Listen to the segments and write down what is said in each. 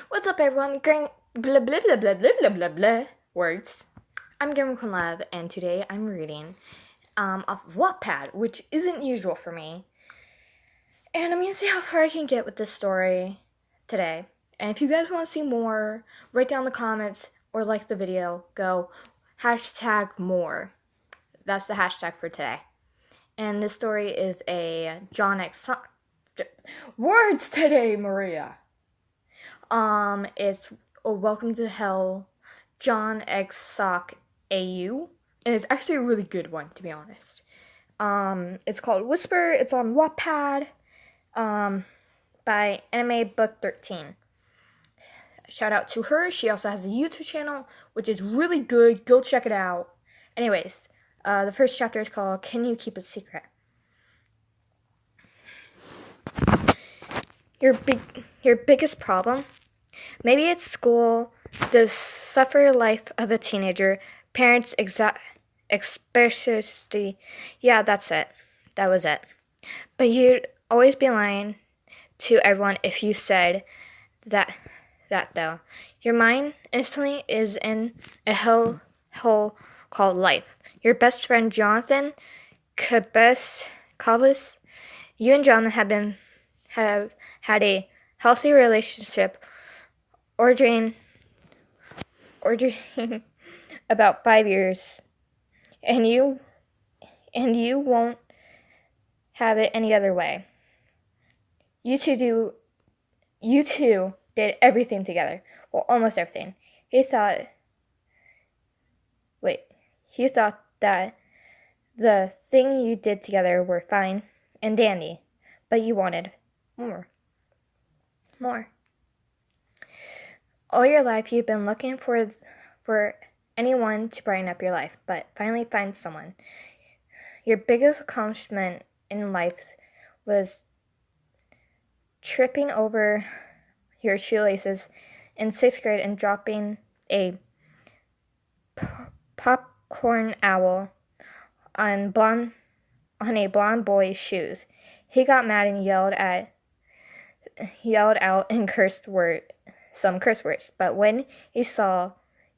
What's up, everyone? Blah blah blah blah blah blah blah blah words. I'm Gamer Lab, and today I'm reading off Wattpad, which isn't usual for me. And I'm gonna see how far I can get with this story today. And if you guys want to see more, write down in the comments or like the video. Go #more. That's the hashtag for today. And this story is a John X. Words today, Maria. It's Welcome to Hell, John X Sock AU, and it's actually a really good one, to be honest. It's called Whisper. It's on Wattpad, by AnimeBooks13. Shout out to her. She also has a YouTube channel, which is really good. Go check it out. Anyways, the first chapter is called Can You Keep a Secret? Your biggest problem? Maybe it's school, the suffer life of a teenager, parents especially. Yeah, that's it. That was it. But you'd always be lying to everyone if you said that though. Your mind instantly is in a hellhole called life. Your best friend Jonathan Cabas, you and Jonathan have had a healthy relationship ordering about 5 years, and you won't have it any other way. You two did everything together. Well, almost everything. You thought that the thing you did together were fine and dandy, but you wanted more. All your life, you've been looking for anyone to brighten up your life, but finally find someone. Your biggest accomplishment in life was tripping over your shoelaces in 6th grade and dropping a popcorn owl on a blonde boy's shoes. He got mad and yelled out and some curse words, but when he saw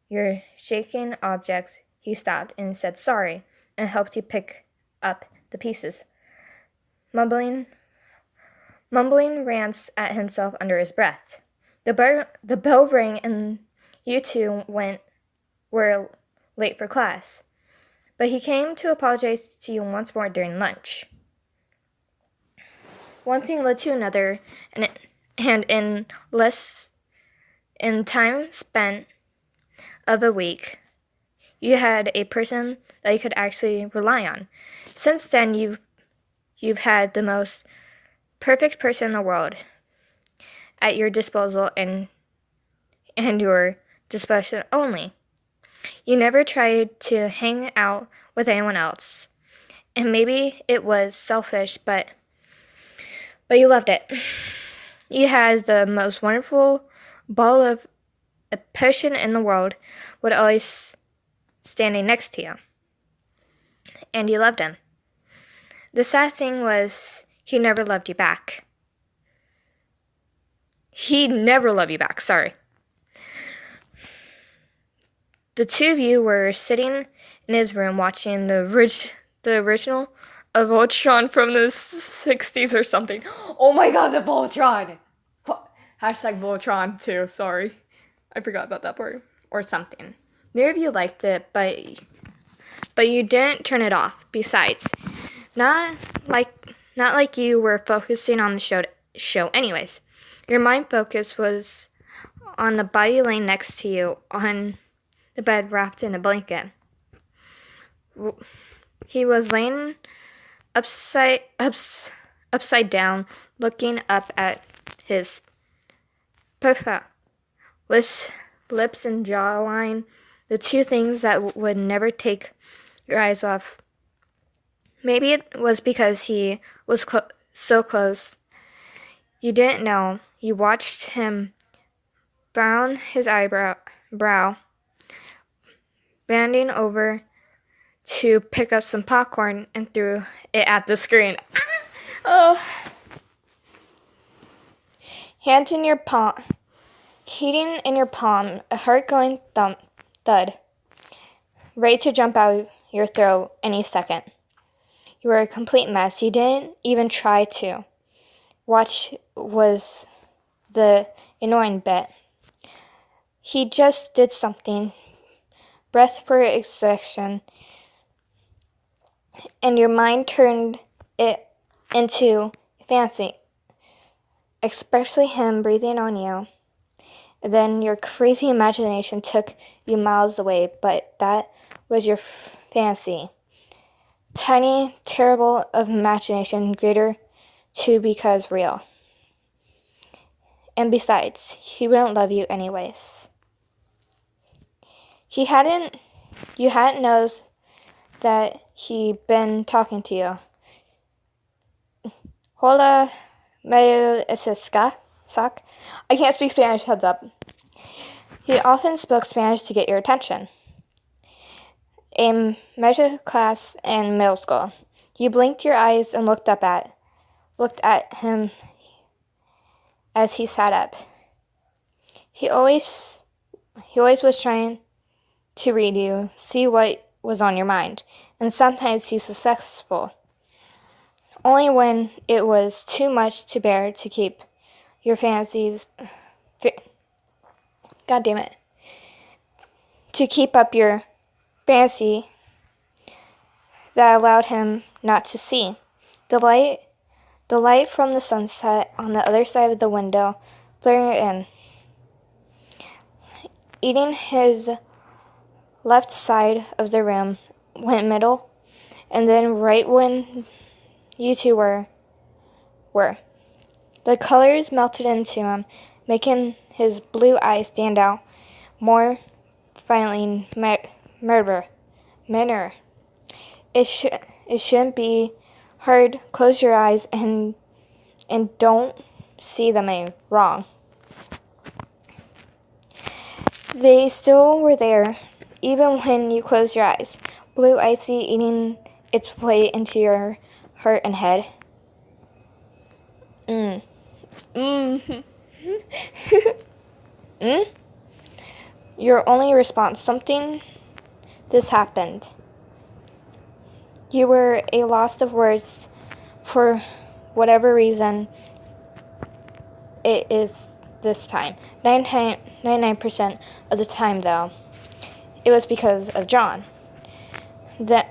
your shaking objects, he stopped and said sorry and helped you pick up the pieces. Mumbling rants at himself under his breath. The bell rang and you two were late for class, but he came to apologize to you once more during lunch. One thing led to another, and in time spent of a week, you had a person that you could actually rely on. Since then, you've had the most perfect person in the world at your disposal and your disposal only. You never tried to hang out with anyone else, and maybe it was selfish, but you loved it. You had the most wonderful ball of a person in the world, would always standing next to you. And you loved him. The sad thing was, he never loved you back. Sorry. The two of you were sitting in his room watching the original of Voltron from the 60s or something. Oh my god, the Voltron! #Voltron too, sorry. I forgot about that part. Or something. Neither of you liked it, but you didn't turn it off. Besides, not like you were focusing on the show anyways. Your mind focus was on the body laying next to you on the bed wrapped in a blanket. He was laying upside down, looking up at his profile. Lips and jawline, the two things that would never take your eyes off. Maybe it was because he was so close. You didn't know. You watched him frown his brow, bending over to pick up some popcorn and threw it at the screen. Oh. Hands in your palm. Heating in your palm, a heart-going thud, ready to jump out your throat any second. You were a complete mess. You didn't even try to. Watch was the annoying bit. He just did something. Breath for exhaustion, and your mind turned it into fancy, especially him breathing on you. Then your crazy imagination took you miles away, but that was your fantasy. Tiny, terrible of imagination, greater too because real. And besides, he wouldn't love you anyways. You hadn't noticed that he'd been talking to you. Hola, me esca, sock. I can't speak Spanish, heads up. He often spoke Spanish to get your attention. A measure class in middle school. You blinked your eyes and looked at him as he sat up. He always was trying to read you, see what was on your mind, and sometimes he's successful. Only when it was too much to bear to keep your fantasies. God damn it. To keep up your fantasy that allowed him not to see. The light from the sunset on the other side of the window flaring in. Eating his left side of the room went middle, and then right when you two were. The colors melted into him, making his blue eyes stand out more finally. Murder. It shouldn't be hard. Close your eyes and don't see them wrong. They still were there, even when you closed your eyes. Blue icy eating its way into your heart and head. Your only response, something this happened. You were a loss of words for whatever reason it is this time. 99% of the time, though, it was because of John. The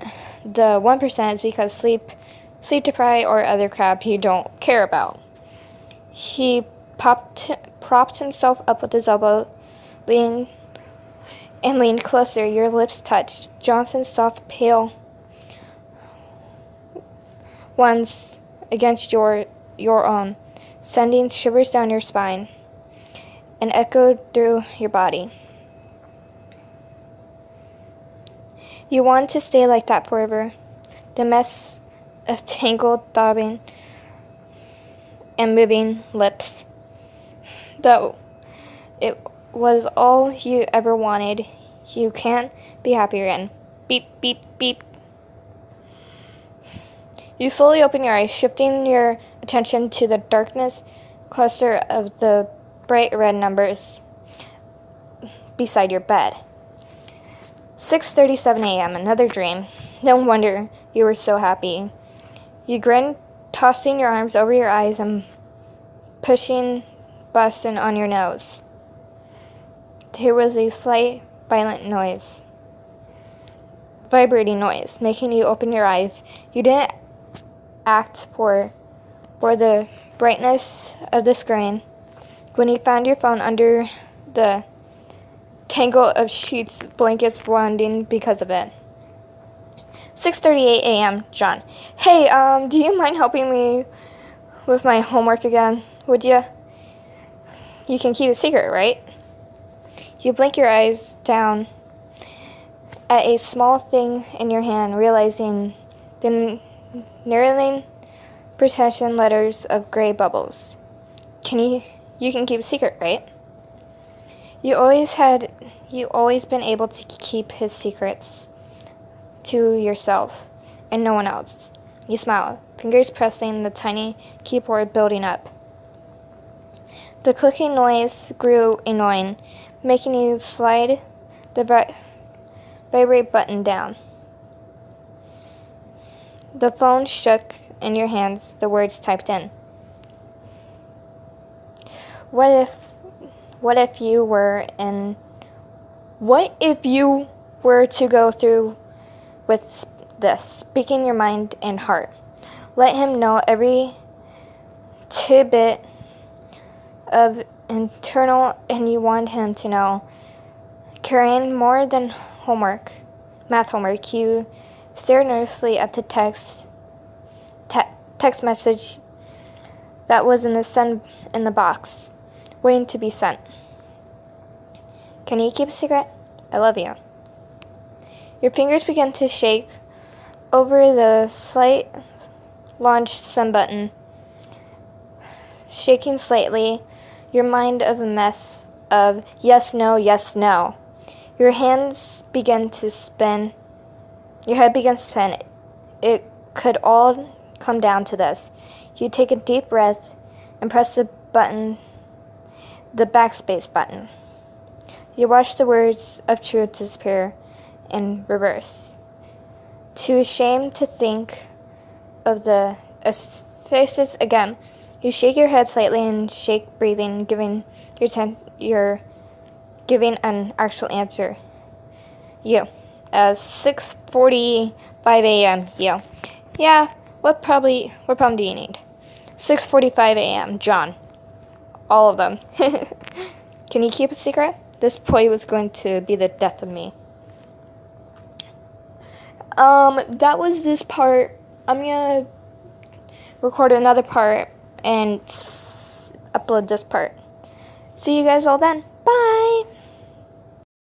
1% is because sleep deprived or other crap you don't care about. He propped himself up with his elbow, leaned closer. Your lips touched. Johnson's soft, pale ones against your own, sending shivers down your spine and echoed through your body. You want to stay like that forever. The mess of tangled, throbbing, and moving lips. Though it was all you ever wanted, you can't be happier again. Beep, beep, beep. You slowly open your eyes, shifting your attention to the darkness cluster of the bright red numbers beside your bed. 6:37 a.m., another dream. No wonder you were so happy. You grinned, tossing your arms over your eyes and pushing Boston on your nose. There was a slight, violent noise. Vibrating noise, making you open your eyes. You didn't act for the brightness of the screen when you found your phone under the tangle of sheets, blankets, wounding because of it. 6:38 a.m., John. Hey, do you mind helping me with my homework again? Would you? You can keep it secret, right? You blink your eyes down at a small thing in your hand, realizing the narrowing pretension letters of gray bubbles. You can keep it secret, right? You always been able to keep his secrets to yourself and no one else. You smile, fingers pressing the tiny keyboard, building up. The clicking noise grew annoying, making you slide the vibrate button down. The phone shook in your hands, the words typed in. What if you were to go through with this, speaking your mind and heart? Let him know every tidbit of internal, and you want him to know. Carrying more than math homework, you stared nervously at the text message that was in the box, waiting to be sent. Can you keep a secret? I love you. Your fingers began to shake over the slight launch send button, shaking slightly, your mind of a mess of yes, no, yes, no. Your hands began to spin. Your head began to spin. It could all come down to this. You take a deep breath and press the backspace button. You watch the words of truth disappear in reverse. Too ashamed to think of the faces again, you shake your head slightly and shake breathing, giving an actual answer. You. 6:45 a.m. You. Yeah, what problem do you need? 6:45 a.m. John. All of them. Can you keep a secret? This boy was going to be the death of me. That was this part. I'm gonna record another part and upload this part. See you guys all then. Bye!